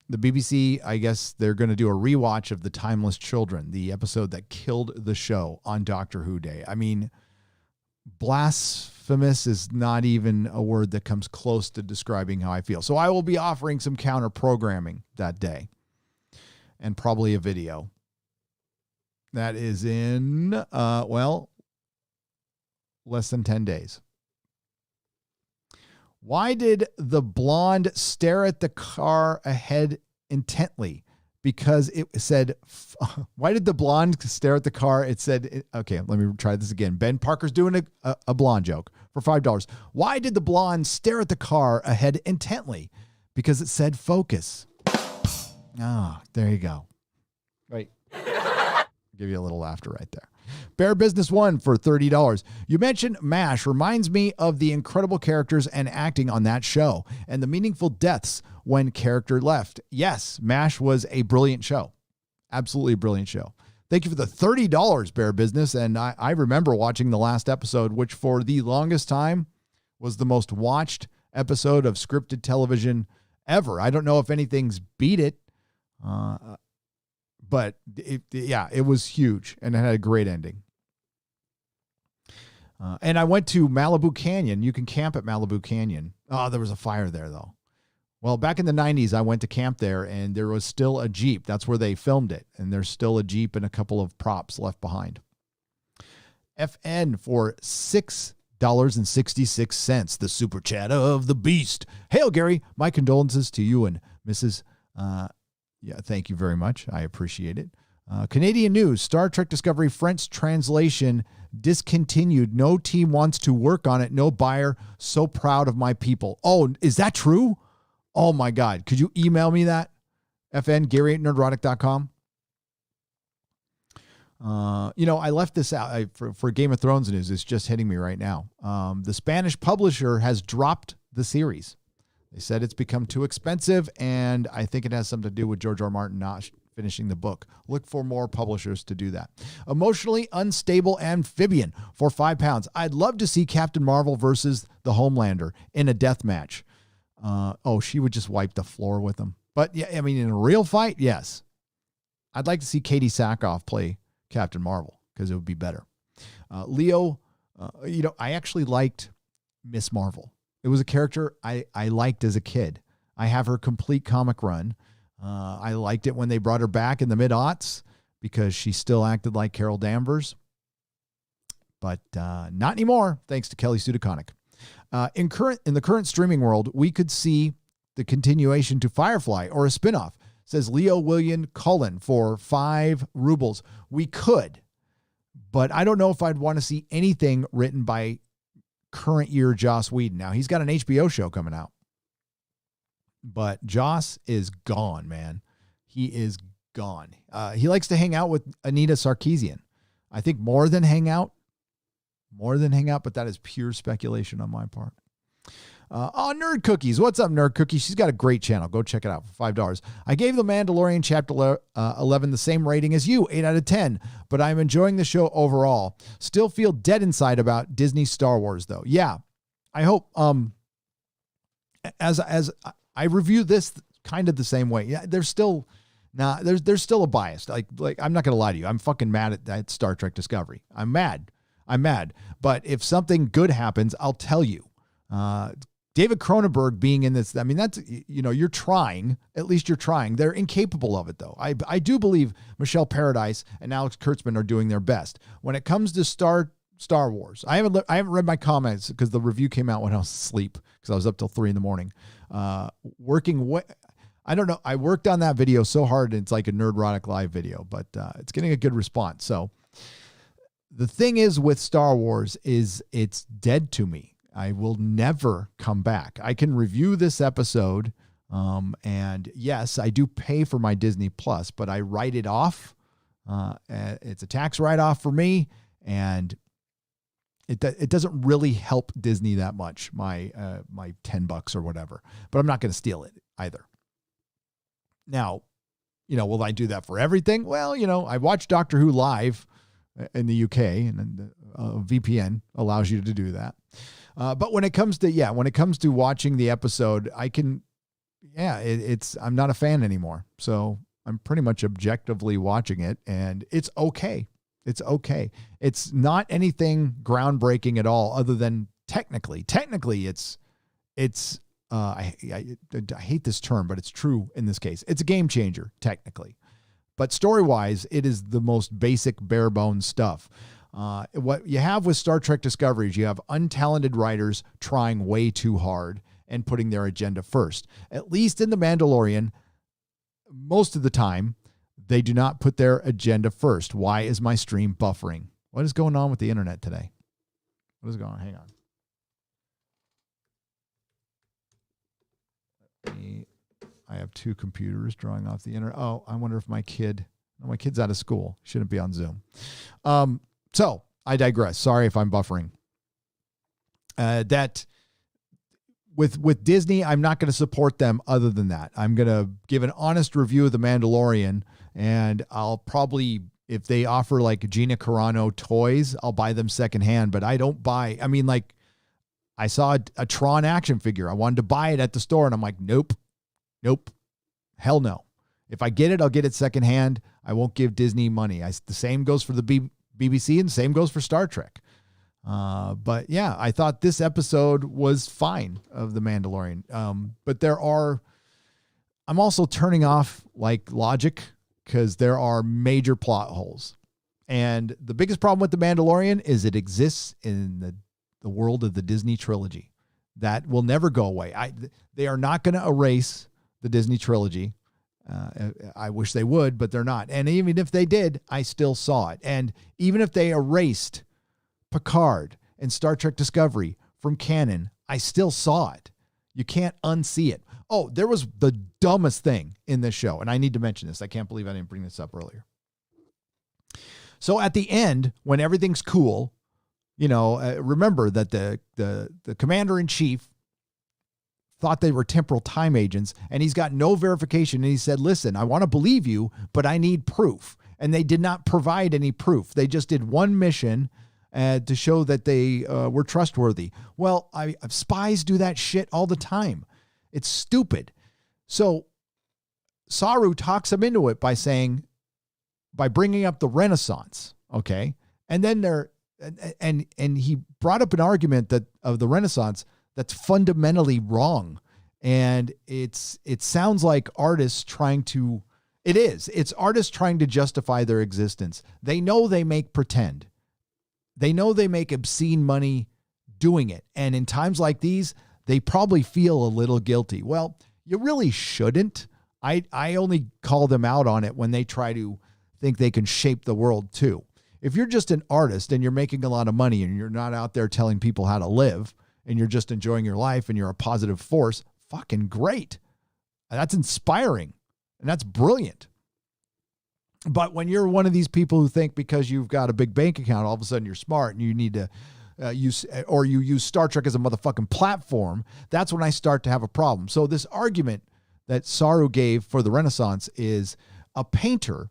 the BBC, I guess they're going to do a rewatch of The Timeless Children, the episode that killed the show on Doctor Who Day. I mean, blasphemous is not even a word that comes close to describing how I feel. So I will be offering some counter programming that day, and probably a video. That is in, less than 10 days. Why did the blonde stare at the car ahead intently? Because it said, why did the blonde stare at the car? It said, okay, let me try this again. Ben Parker's doing a blonde joke for $5. Why did the blonde stare at the car ahead intently? Because it said focus. Ah, there you go. Right. Give you a little laughter right there. Bear Business One for $30. You mentioned MASH reminds me of the incredible characters and acting on that show and the meaningful deaths when character left. Yes, MASH was a brilliant show. Absolutely a brilliant show. Thank you for the $30, Bear Business. And I remember watching the last episode, which for the longest time was the most watched episode of scripted television ever. I don't know if anything's beat it. But it was huge and it had a great ending. And I went to Malibu Canyon. You can camp at Malibu Canyon. Oh, there was a fire there though. Well, back in the 90s, I went to camp there and there was still a Jeep. That's where they filmed it. And there's still a Jeep and a couple of props left behind. FN for $6.66. The super chat of the beast. Hail, Gary. My condolences to you and Mrs. Yeah, thank you very much. I appreciate it. Canadian news, Star Trek Discovery French translation discontinued. No team wants to work on it. No buyer. So proud of my people. Oh, is that true? Oh my God. Could you email me that? FN, Gary@nerdrotic.com. I left this out for Game of Thrones news. It's just hitting me right now. The Spanish publisher has dropped the series. They said it's become too expensive, and I think it has something to do with George R. R. Martin not finishing the book. Look for more publishers to do that. Emotionally unstable amphibian for £5. I'd love to see Captain Marvel versus the Homelander in a death match. She would just wipe the floor with him. But yeah, I mean, in a real fight, yes. I'd like to see Katie Sackhoff play Captain Marvel because it would be better. Leo, I actually liked Miss Marvel. It was a character I liked as a kid. I have her complete comic run. I liked it when they brought her back in the mid-aughts because she still acted like Carol Danvers. But not anymore, thanks to Kelly Sue DeConnick. In the current streaming world, we could see the continuation to Firefly or a spinoff, says Leo William Cullen for 5 rubles. We could, but I don't know if I'd want to see anything written by current year Joss Whedon. Now, he's got an HBO show coming out, but Joss is gone, man. He is gone. He likes to hang out with Anita Sarkeesian. I think more than hang out, but that is pure speculation on my part. Nerd Cookies. What's up, Nerd Cookies? She's got a great channel. Go check it out for $5. I gave The Mandalorian Chapter 11 the same rating as you, 8 out of 10, but I'm enjoying the show overall. Still feel dead inside about Disney Star Wars, though. Yeah, I hope as I review this kind of the same way. Yeah, there's still a bias. Like I'm not gonna lie to you. I'm fucking mad at Star Trek Discovery. I'm mad. But if something good happens, I'll tell you. David Cronenberg being in this, I mean, that's, you're trying, at least you're trying. They're incapable of it though. I do believe Michelle Paradise and Alex Kurtzman are doing their best. When it comes to Star Wars, I haven't read my comments because the review came out when I was asleep because I was up till 3 a.m. I don't know. I worked on that video so hard. It's like a Nerdrotic live video, but it's getting a good response. So the thing is with Star Wars is it's dead to me. I will never come back. I can review this episode. And yes, I do pay for my Disney Plus, but I write it off. It's a tax write-off for me. And it doesn't really help Disney that much, my $10 or whatever, but I'm not going to steal it either. Now, will I do that for everything? Well, I watch Doctor Who live in the UK, and VPN allows you to do that. But when it comes to watching the episode, I'm not a fan anymore. So I'm pretty much objectively watching it, and it's okay. It's okay. It's not anything groundbreaking at all, other than technically it's I hate this term, but it's true in this case. It's a game changer, technically. But story-wise, it is the most basic, bare-bones stuff. What you have with Star Trek Discovery is you have untalented writers trying way too hard and putting their agenda first. At least in The Mandalorian, most of the time, they do not put their agenda first. Why is my stream buffering? What is going on with the internet today? What is going on? Hang on. I have two computers drawing off the internet. Oh, I wonder if my kid's out of school. Shouldn't be on Zoom. So I digress. Sorry if I'm buffering. That with Disney, I'm not going to support them other than that. I'm going to give an honest review of The Mandalorian, and I'll probably, if they offer like Gina Carano toys, I'll buy them secondhand, but I don't buy, I mean, like I saw a Tron action figure. I wanted to buy it at the store, and I'm like, nope, hell no. If I get it, I'll get it secondhand. I won't give Disney money. The same goes for the BBC, and the same goes for Star Trek. But yeah, I thought this episode was fine of The Mandalorian. But I'm also turning off like logic because there are major plot holes. And the biggest problem with The Mandalorian is it exists in the world of the Disney trilogy. That will never go away. They are not going to erase the Disney trilogy. I wish they would, but they're not. And even if they did, I still saw it. And even if they erased Picard and Star Trek Discovery from canon, I still saw it. You can't unsee it. Oh, there was the dumbest thing in this show, and I need to mention this. I can't believe I didn't bring this up earlier. So at the end, when everything's cool, remember that the commander-in-chief thought they were temporal time agents, and he's got no verification. And he said, listen, I want to believe you, but I need proof. And they did not provide any proof. They just did one mission to show that they were trustworthy. Well, spies do that shit all the time. It's stupid. So Saru talks him into it by bringing up the Renaissance. Okay. And then and he brought up an argument of the Renaissance that's fundamentally wrong. And it sounds like artists it's artists trying to justify their existence. They know they make pretend. They know they make obscene money doing it. And in times like these, they probably feel a little guilty. Well, you really shouldn't. I only call them out on it when they try to think they can shape the world too. If you're just an artist and you're making a lot of money and you're not out there telling people how to live, and you're just enjoying your life and you're a positive force, fucking great. That's inspiring and that's brilliant. But when you're one of these people who think because you've got a big bank account, all of a sudden you're smart and you need to you use Star Trek as a motherfucking platform, that's when I start to have a problem. So this argument that Saru gave for the Renaissance is a painter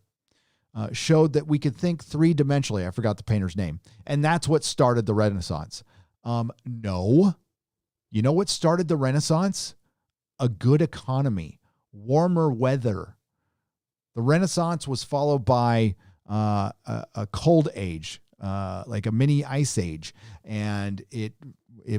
showed that we could think three-dimensionally. I forgot the painter's name. And that's what started the Renaissance. No. You know what started the Renaissance? A good economy, warmer weather. The Renaissance was followed by a cold age, like a mini ice age, and it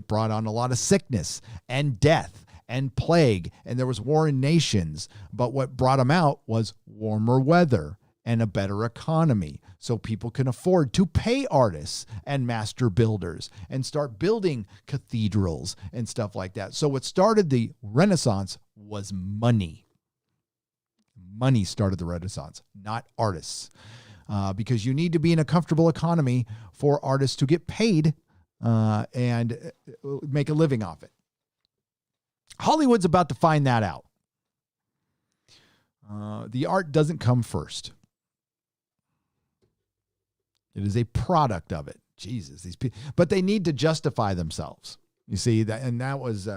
brought on a lot of sickness and death and plague, and there was war in nations. But what brought them out was warmer weather and a better economy, so people can afford to pay artists and master builders and start building cathedrals and stuff like that. So what started the Renaissance was money. Money started the Renaissance, not artists, because you need to be in a comfortable economy for artists to get paid and make a living off it. Hollywood's about to find that out. The art doesn't come first. It is a product of it. Jesus, these people, but they need to justify themselves. You see that, and that was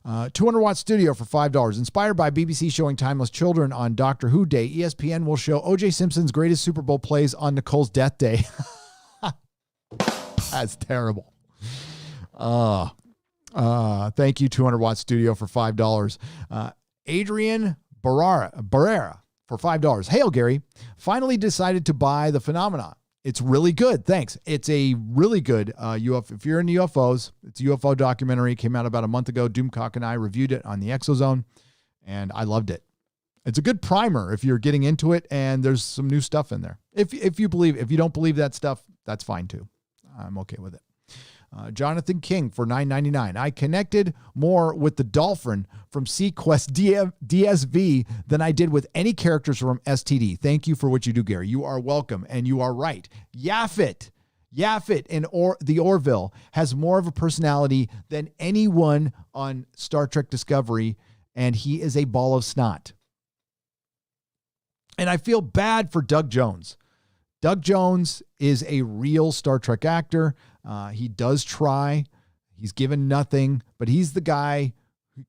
200-watt studio for $5. Inspired by BBC showing Timeless Children on Doctor Who Day, ESPN will show O.J. Simpson's greatest Super Bowl plays on Nicole's death day. That's terrible. Thank you, 200-watt studio for $5. Adrian Barrera for $5. Hail, Gary. Finally decided to buy The Phenomenon. It's really good. Thanks. It's a really good UFO. If you're into UFOs, it's a UFO documentary. It came out about a month ago. Doomcock and I reviewed it on the Exozone, and I loved it. It's a good primer if you're getting into it, and there's some new stuff in there. If you don't believe that stuff, that's fine too. I'm okay with it. Jonathan King for $9.99. I connected more with the Dolphin from Sequest DSV than I did with any characters from STD. Thank you for what you do, Gary. You are welcome, and you are right. Yaphet in the Orville has more of a personality than anyone on Star Trek Discovery, and he is a ball of snot. And I feel bad for Doug Jones. Doug Jones is a real Star Trek actor. He does try. He's given nothing, but he's the guy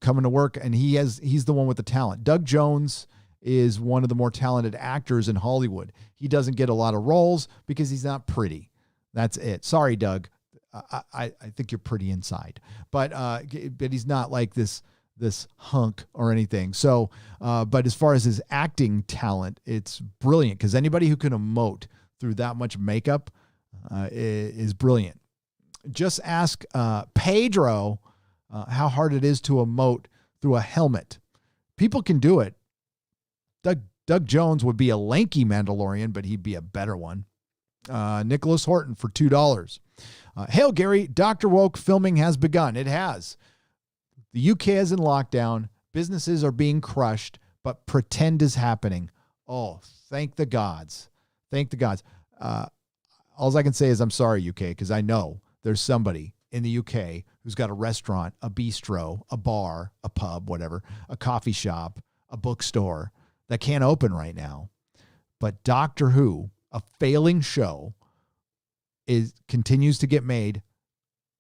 coming to work, and he's the one with the talent. Doug Jones is one of the more talented actors in Hollywood. He doesn't get a lot of roles because he's not pretty. That's it. Sorry, Doug. I think you're pretty inside, but he's not like this hunk or anything. So, but as far as his acting talent, it's brilliant, because anybody who can emote through that much makeup is brilliant. Just ask Pedro how hard it is to emote through a helmet. People can do it. Doug Jones would be a lanky Mandalorian, but he'd be a better one. Nicholas Horton for $2. Hail, Gary. Dr. Woke filming has begun. It has. The UK is in lockdown. Businesses are being crushed, but pretend is happening. Oh, thank the gods. Thank the gods. All I can say is I'm sorry, UK, because I know there's somebody in the UK who's got a restaurant, a bistro, a bar, a pub, whatever, a coffee shop, a bookstore that can't open right now. But Doctor Who, a failing show, continues to get made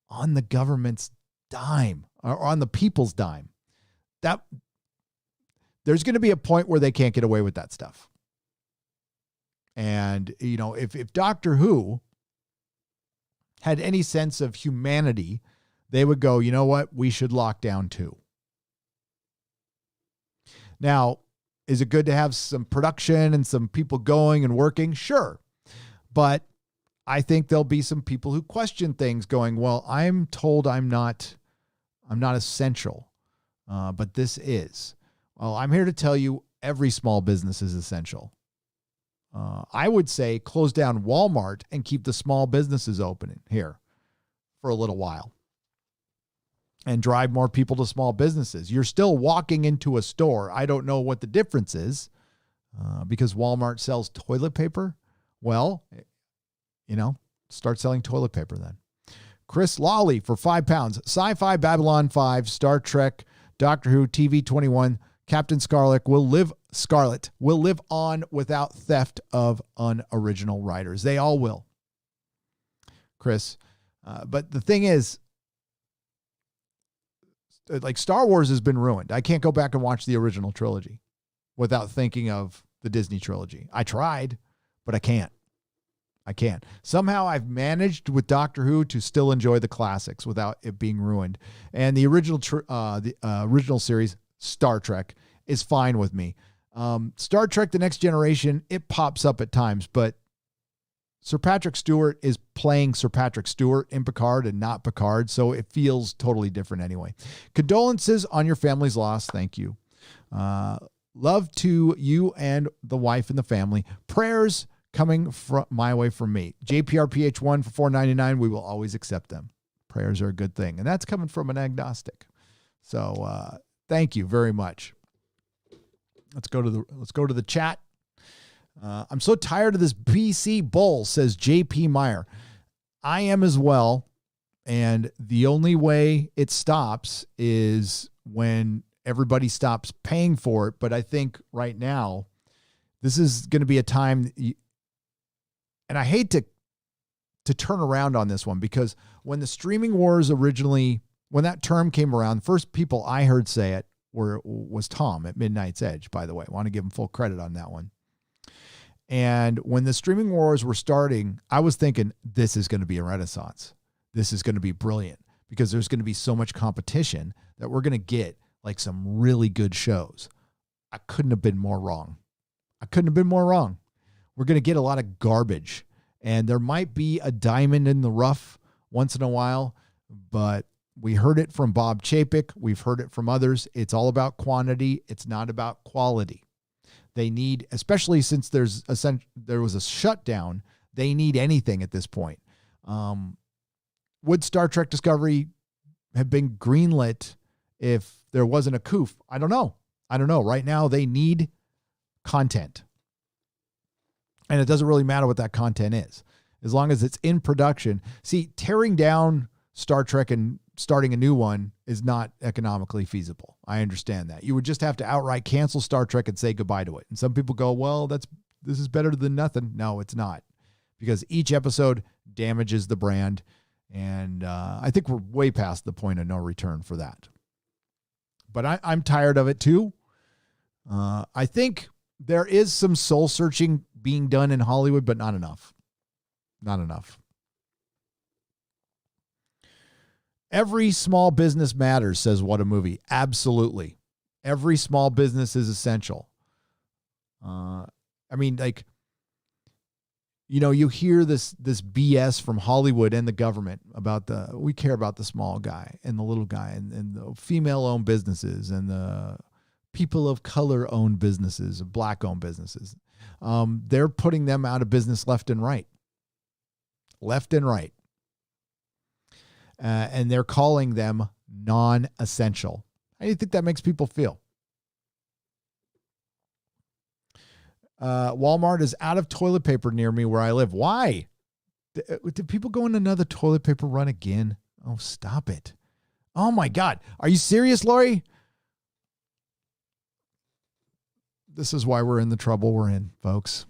on the government's dime, or on the people's dime. There's going to be a point where they can't get away with that stuff. And, if Doctor Who had any sense of humanity, they would go, you know what? We should lock down too. Now, is it good to have some production and some people going and working? Sure. But I think there'll be some people who question things going, well, I'm told I'm not essential, but this is. Well, I'm here to tell you every small business is essential. I would say close down Walmart and keep the small businesses open here for a little while and drive more people to small businesses. You're still walking into a store. I don't know what the difference is because Walmart sells toilet paper. Well, start selling toilet paper then. Chris Lawley for £5. Sci-Fi Babylon 5, Star Trek, Doctor Who, TV 21, Captain Scarlet will live on without theft of unoriginal writers. They all will, Chris. But the thing is, like, Star Wars has been ruined. I can't go back and watch the original trilogy without thinking of the Disney trilogy. I tried, but I can't. Somehow I've managed with Doctor Who to still enjoy the classics without it being ruined. And the original series, Star Trek, is fine with me. Star Trek The Next Generation, it pops up at times, but Sir Patrick Stewart is playing Sir Patrick Stewart in Picard and not Picard, so it feels totally different anyway. Condolences on your family's loss. Thank you. Love to you and the wife and the family. Prayers coming from my way from me. JPRPH1 for $4.99. We will always accept them. Prayers are a good thing, and that's coming from an agnostic. So thank you very much. Let's go to the chat. I'm so tired of this BC bull, says JP Meyer. I am as well. And the only way it stops is when everybody stops paying for it. But I think right now, this is going to be a time, and I hate to turn around on this one, because when the streaming wars when that term came around, the first people I heard say it was Tom at Midnight's Edge, by the way. I want to give him full credit on that one. And when the streaming wars were starting, I was thinking, this is going to be a renaissance. This is going to be brilliant, because there's going to be so much competition that we're going to get like some really good shows. I couldn't have been more wrong. We're going to get a lot of garbage, and there might be a diamond in the rough once in a while, but we heard it from Bob Chapek. We've heard it from others. It's all about quantity. It's not about quality. They need, especially since there was a shutdown, they need anything at this point. Would Star Trek Discovery have been greenlit if there wasn't a coof? I don't know. Right now, they need content. And it doesn't really matter what that content is, as long as it's in production. See, tearing down Star Trek and starting a new one is not economically feasible. I understand that. You would just have to outright cancel Star Trek and say goodbye to it. And some people go, well, this is better than nothing. No, it's not, because each episode damages the brand. And I think we're way past the point of no return for that. But I'm tired of it too. I think there is some soul searching being done in Hollywood, but not enough. Not enough. Every small business matters, says What a Movie. Absolutely. Every small business is essential. You hear this BS from Hollywood and the government about we care about the small guy and the little guy and the female-owned businesses and the people of color-owned businesses, black-owned businesses. They're putting them out of business left and right. Left and right. And they're calling them non-essential. How do you think that makes people feel? Walmart is out of toilet paper near me where I live. Why? Did people go on another toilet paper run again? Oh, stop it. Oh, my God. Are you serious, Lori? This is why we're in the trouble we're in, folks.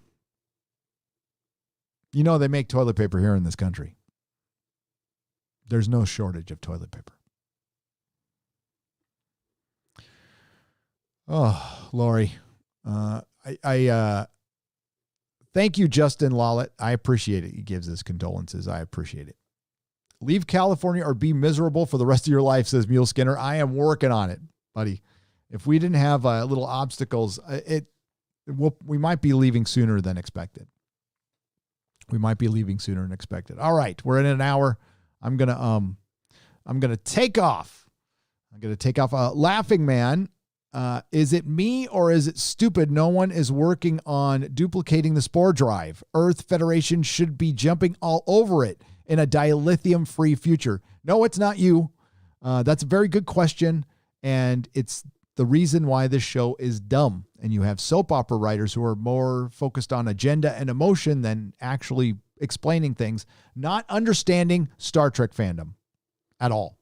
You know they make toilet paper here in this country. There's no shortage of toilet paper. Oh, Lori. I thank you, Justin Lawlett. I appreciate it. He gives us condolences. I appreciate it. Leave California or be miserable for the rest of your life, says Mule Skinner. I am working on it, buddy. If we didn't have little obstacles, we might be leaving sooner than expected. We might be leaving sooner than expected. All right, we're in an hour. I'm gonna take off. Laughing Man. Is it me or is it stupid no one is working on duplicating the spore drive? Earth Federation should be jumping all over it in a dilithium-free future. No, it's not you. That's a very good question, and it's the reason why this show is dumb. And you have soap opera writers who are more focused on agenda and emotion than actually explaining things, not understanding Star Trek fandom at all.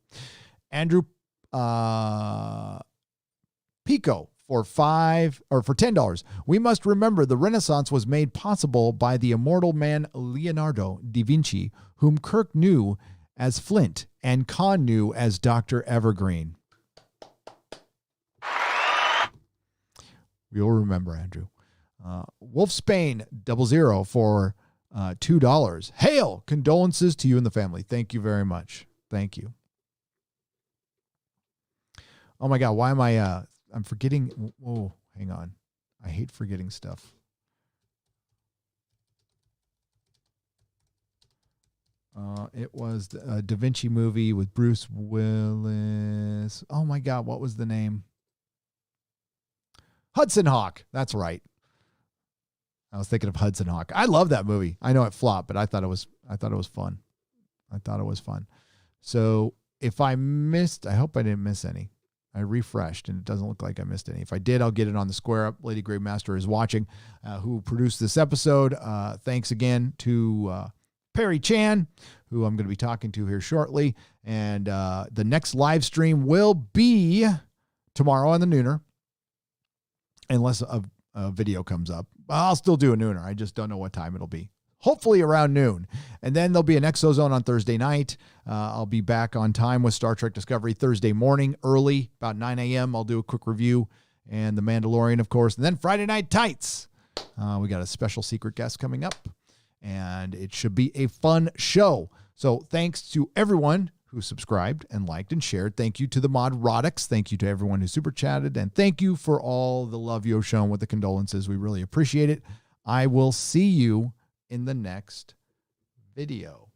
Andrew Pico for $10. We must remember the Renaissance was made possible by the immortal man Leonardo da Vinci, whom Kirk knew as Flint and Khan knew as Dr. Evergreen. We'll remember, Andrew. Wolf Spain 00 for $2. Hail! Condolences to you and the family. Thank you very much. Thank you. Oh my God, why am I'm forgetting. Oh, hang on. I hate forgetting stuff. It was a Da Vinci movie with Bruce Willis. Oh my God, what was the name? Hudson Hawk. That's right. I was thinking of Hudson Hawk. I love that movie. I know it flopped, but I thought it was fun. So if I missed, I hope I didn't miss any. I refreshed and it doesn't look like I missed any. If I did, I'll get it on the Square Up. Lady Gravemaster is watching, who produced this episode. Thanks again to Perry Chan, who I'm going to be talking to here shortly. And the next live stream will be tomorrow on the Nooner, unless a video comes up. I'll still do a Nooner. I just don't know what time it'll be. Hopefully around noon. And then there'll be an Exozone on Thursday night. I'll be back on time with Star Trek Discovery Thursday morning, early, about 9 a.m. I'll do a quick review. And The Mandalorian, of course. And then Friday Night Tights. We got a special secret guest coming up. And it should be a fun show. So thanks to everyone who subscribed and liked and shared. Thank you to the Modrotics. Thank you to everyone who super chatted. And thank you for all the love you've shown with the condolences. We really appreciate it. I will see you in the next video.